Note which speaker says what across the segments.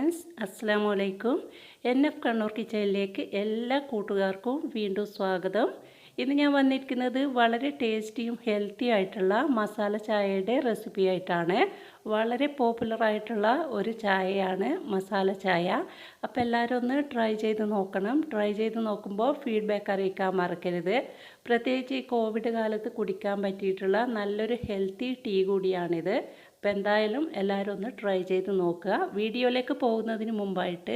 Speaker 1: Friends, അസ്സലാമു അലൈക്കും. NF Kannur കിച്ചണിലേക്ക് എല്ലാ കൂട്ടുകാർക്കും വീണ്ടും സ്വാഗതം. ഇന്ന് ഞാൻ വന്നിരിക്കുന്നത് വളരെ ടേസ്റ്റിയും ഹെൽത്തി ആയിട്ടുള്ള മസാല ചായയുടെ റെസിപ്പി ആയിട്ടാണ്. വളരെ പോപ്പുലർ ആയിട്ടുള്ള ഒരു ചായയാണ് മസാല ചായ. അപ്പോൾ എല്ലാവരും ഒന്ന് ട്രൈ ചെയ്ത് നോക്കണം. ട്രൈ ചെയ്ത് നോക്കുമ്പോൾ ഫീഡ്ബാക്ക് അറിയിക്കാൻ മറക്കരുത്. പ്രത്യേകിച്ച് ഈ കോവിഡ് കാലത്ത് കുടിക്കാൻ പറ്റിയിട്ടുള്ള നല്ലൊരു ഹെൽത്തി ടീ കൂടിയാണിത്. അപ്പോൾ എന്തായാലും എല്ലാവരും ഒന്ന് ട്രൈ ചെയ്ത് നോക്കുക. വീഡിയോയിലേക്ക് പോകുന്നതിന് മുമ്പായിട്ട്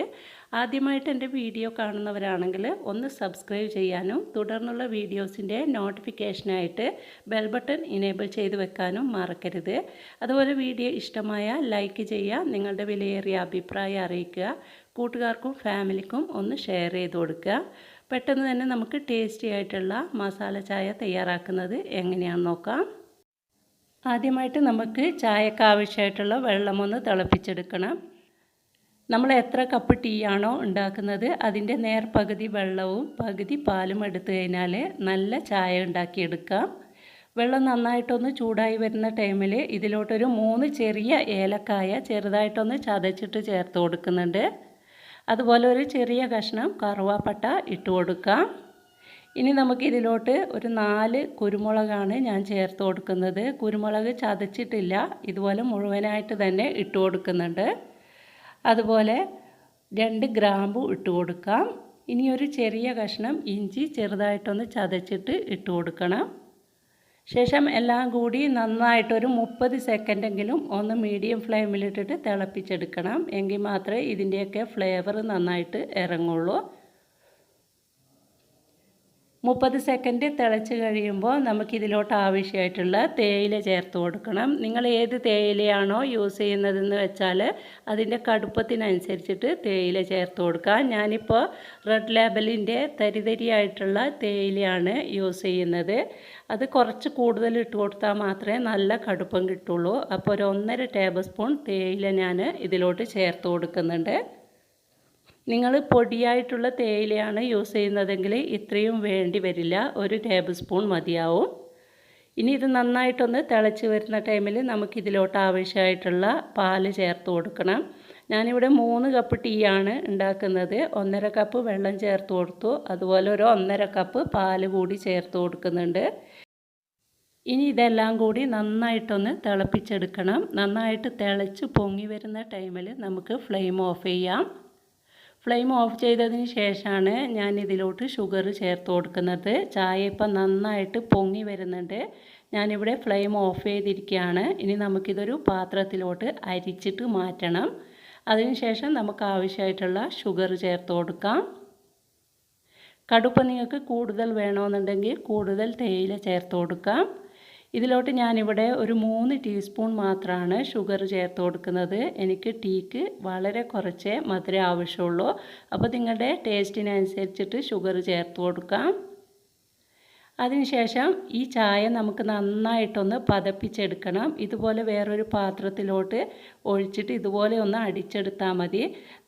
Speaker 1: ആദ്യമായിട്ട് എൻ്റെ വീഡിയോ കാണുന്നവരാണെങ്കിൽ ഒന്ന് സബ്സ്ക്രൈബ് ചെയ്യാനും തുടർന്നുള്ള വീഡിയോസിൻ്റെ നോട്ടിഫിക്കേഷനായിട്ട് ബെൽ ബട്ടൺ ഇനേബിൾ ചെയ്ത് വെക്കാനും മറക്കരുത്. അതുപോലെ വീഡിയോ ഇഷ്ടമായ ലൈക്ക് ചെയ്യുക, നിങ്ങളുടെ വിലയേറിയ അഭിപ്രായം അറിയിക്കുക, കൂട്ടുകാർക്കും ഫാമിലിക്കും ഒന്ന് ഷെയർ ചെയ്ത് കൊടുക്കുക. പെട്ടെന്ന് തന്നെ നമുക്ക് ടേസ്റ്റി ആയിട്ടുള്ള മസാല ചായ തയ്യാറാക്കുന്നത് എങ്ങനെയാണെന്ന് നോക്കാം. ആദ്യമായിട്ട് നമുക്ക് ചായക്ക് ആവശ്യമായിട്ടുള്ള വെള്ളമൊന്ന് തിളപ്പിച്ചെടുക്കണം. നമ്മൾ എത്ര കപ്പ് ടീ ആണോ ഉണ്ടാക്കുന്നത് അതിൻ്റെ പകുതി വെള്ളവും പകുതി പാലും എടുത്തു കഴിഞ്ഞാൽ നല്ല ചായ ഉണ്ടാക്കിയെടുക്കാം. വെള്ളം നന്നായിട്ടൊന്ന് ചൂടായി വരുന്ന ടൈമിൽ ഇതിലോട്ടൊരു 3 ചെറിയ ഏലക്കായ ചെറുതായിട്ടൊന്ന് ചതച്ചിട്ട് ചേർത്ത് കൊടുക്കുന്നുണ്ട്. അതുപോലെ ഒരു ചെറിയ കഷ്ണം കറുവാപ്പട്ട ഇട്ട് കൊടുക്കാം. ഇനി നമുക്ക് ഇതിലോട്ട് ഒരു 4 കുരുമുളകാണ് ഞാൻ ചേർത്ത് കൊടുക്കുന്നത്. കുരുമുളക് ചതച്ചിട്ടില്ല, ഇതുപോലെ മുഴുവനായിട്ട് തന്നെ ഇട്ട് കൊടുക്കുന്നുണ്ട്. അതുപോലെ 2 ഗ്രാമ്പു ഇട്ട് കൊടുക്കാം. ഇനി ഒരു ചെറിയ കഷ്ണം ഇഞ്ചി ചെറുതായിട്ടൊന്ന് ചതച്ചിട്ട് ഇട്ട് കൊടുക്കണം. ശേഷം എല്ലാം കൂടി നന്നായിട്ടൊരു 30 സെക്കൻഡെങ്കിലും ഒന്ന് മീഡിയം ഫ്ലെയിമിലിട്ടിട്ട് തിളപ്പിച്ചെടുക്കണം. എങ്കിൽ മാത്രമേ ഇതിൻ്റെയൊക്കെ ഫ്ലേവർ നന്നായിട്ട് ഇറങ്ങുള്ളൂ. 30 സെക്കൻഡ് തിളച്ച് കഴിയുമ്പോൾ നമുക്കിതിലോട്ട് ആവശ്യമായിട്ടുള്ള തേയില ചേർത്ത് കൊടുക്കണം. നിങ്ങൾ ഏത് തേയിലയാണോ യൂസ് ചെയ്യുന്നതെന്ന് വെച്ചാൽ അതിൻ്റെ കടുപ്പത്തിനനുസരിച്ചിട്ട് തേയില ചേർത്ത് കൊടുക്കുക. ഞാനിപ്പോൾ റെഡ് ലേബലിൻ്റെ തരിതരിയായിട്ടുള്ള തേയിലയാണ് യൂസ് ചെയ്യുന്നത്. അത് കുറച്ച് കൂടുതൽ ഇട്ട് കൊടുത്താൽ മാത്രമേ നല്ല കടുപ്പം കിട്ടുള്ളൂ. അപ്പോൾ ഒരു 1.5 ടേബിൾ സ്പൂൺ തേയില ഞാൻ ഇതിലോട്ട് ചേർത്ത് കൊടുക്കുന്നുണ്ട്. നിങ്ങൾ പൊടിയായിട്ടുള്ള തേയിലയാണ് യൂസ് ചെയ്യുന്നതെങ്കിൽ ഇത്രയും വേണ്ടി വരില്ല, 1 ടേബിൾ സ്പൂൺ മതിയാവും. ഇനി ഇത് നന്നായിട്ടൊന്ന് തിളച്ച് വരുന്ന ടൈമിൽ നമുക്കിതിലോട്ട് ആവശ്യമായിട്ടുള്ള പാല് ചേർത്ത് കൊടുക്കണം. ഞാനിവിടെ 3 കപ്പ് ടീ ആണ് ഉണ്ടാക്കുന്നത്. 1.5 കപ്പ് വെള്ളം ചേർത്ത് കൊടുത്തു. അതുപോലെ ഒരു 1.5 കപ്പ് പാല് കൂടി ചേർത്ത് കൊടുക്കുന്നുണ്ട്. ഇനി ഇതെല്ലാം കൂടി നന്നായിട്ടൊന്ന് തിളപ്പിച്ചെടുക്കണം. നന്നായിട്ട് തിളച്ച് പൊങ്ങി വരുന്ന ടൈമിൽ നമുക്ക് ഫ്ലെയിം ഓഫ് ചെയ്യാം. ഫ്ലെയിം ഓഫ് ചെയ്തതിന് ശേഷമാണ് ഞാൻ ഇതിലോട്ട് ഷുഗർ ചേർത്ത് കൊടുക്കുന്നത്. ചായ ഇപ്പം നന്നായിട്ട് പൊങ്ങി വരുന്നുണ്ട്. ഞാനിവിടെ ഫ്ലെയിം ഓഫ് ചെയ്തിരിക്കുകയാണ്. ഇനി നമുക്കിതൊരു പാത്രത്തിലോട്ട് അരിച്ചിട്ട് മാറ്റണം. അതിനുശേഷം നമുക്ക് ആവശ്യമായിട്ടുള്ള ഷുഗർ ചേർത്ത് കൊടുക്കാം. കടുപ്പം നിങ്ങൾക്ക് കൂടുതൽ വേണമെന്നുണ്ടെങ്കിൽ കൂടുതൽ തേയില ചേർത്ത് കൊടുക്കാം. ഇതിലോട്ട് ഞാനിവിടെ ഒരു 3 ടീസ്പൂൺ മാത്രമാണ് ഷുഗർ ചേർത്ത് കൊടുക്കുന്നത്. എനിക്ക് ടീക്ക് വളരെ കുറച്ചേ മധുരം ആവശ്യമുള്ളൂ. അപ്പോൾ നിങ്ങളുടെ ടേസ്റ്റിനനുസരിച്ചിട്ട് ഷുഗർ ചേർത്ത് കൊടുക്കാം. അതിനുശേഷം ഈ ചായ നമുക്ക് നന്നായിട്ടൊന്ന് പതപ്പിച്ചെടുക്കണം. ഇതുപോലെ വേറൊരു പാത്രത്തിലോട്ട് ഒഴിച്ചിട്ട് ഇതുപോലെ ഒന്ന് അടിച്ചെടുത്താൽ മതി.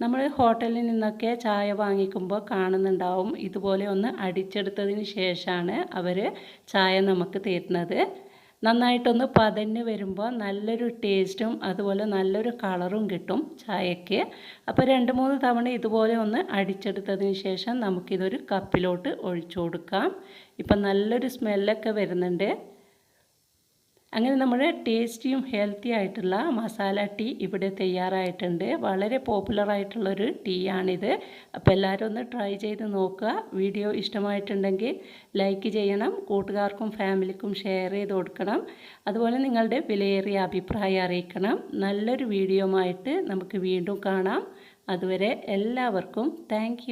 Speaker 1: നമ്മൾ ഹോട്ടലിൽ നിന്നൊക്കെ ചായ വാങ്ങിക്കുമ്പോൾ കാണുന്നുണ്ടാവും, ഇതുപോലെ ഒന്ന് അടിച്ചെടുത്തതിന് ശേഷമാണ് അവർ ചായ നമുക്ക് തരുന്നത്. നന്നായിട്ടൊന്ന് പതഞ്ഞ് വരുമ്പോൾ നല്ലൊരു ടേസ്റ്റും അതുപോലെ നല്ലൊരു കളറും കിട്ടും ചായക്ക്. അപ്പോൾ 2-3 തവണ ഇതുപോലെ ഒന്ന് അടിച്ചെടുത്തതിന് ശേഷം നമുക്കിതൊരു കപ്പിലോട്ട് ഒഴിച്ചു കൊടുക്കാം. ഇപ്പം നല്ലൊരു സ്മെല്ലൊക്കെ വരുന്നുണ്ട്. അങ്ങനെ നമ്മുടെ ടേസ്റ്റിയും ഹെൽത്തി ആയിട്ടുള്ള മസാല ടീ ഇവിടെ തയ്യാറായിട്ടുണ്ട്. വളരെ പോപ്പുലർ ആയിട്ടുള്ളൊരു ടീ ആണിത്. അപ്പോൾ എല്ലാവരും ഒന്ന് ട്രൈ ചെയ്ത് നോക്കുക. വീഡിയോ ഇഷ്ടമായിട്ടുണ്ടെങ്കിൽ ലൈക്ക് ചെയ്യണം, കൂട്ടുകാർക്കും ഫാമിലിക്കും ഷെയർ ചെയ്ത് കൊടുക്കണം. അതുപോലെ നിങ്ങളുടെ വിലയേറിയ അഭിപ്രായം അറിയിക്കണം. നല്ലൊരു വീഡിയോ ആയിട്ട് നമുക്ക് വീണ്ടും കാണാം. അതുവരെ എല്ലാവർക്കും താങ്ക്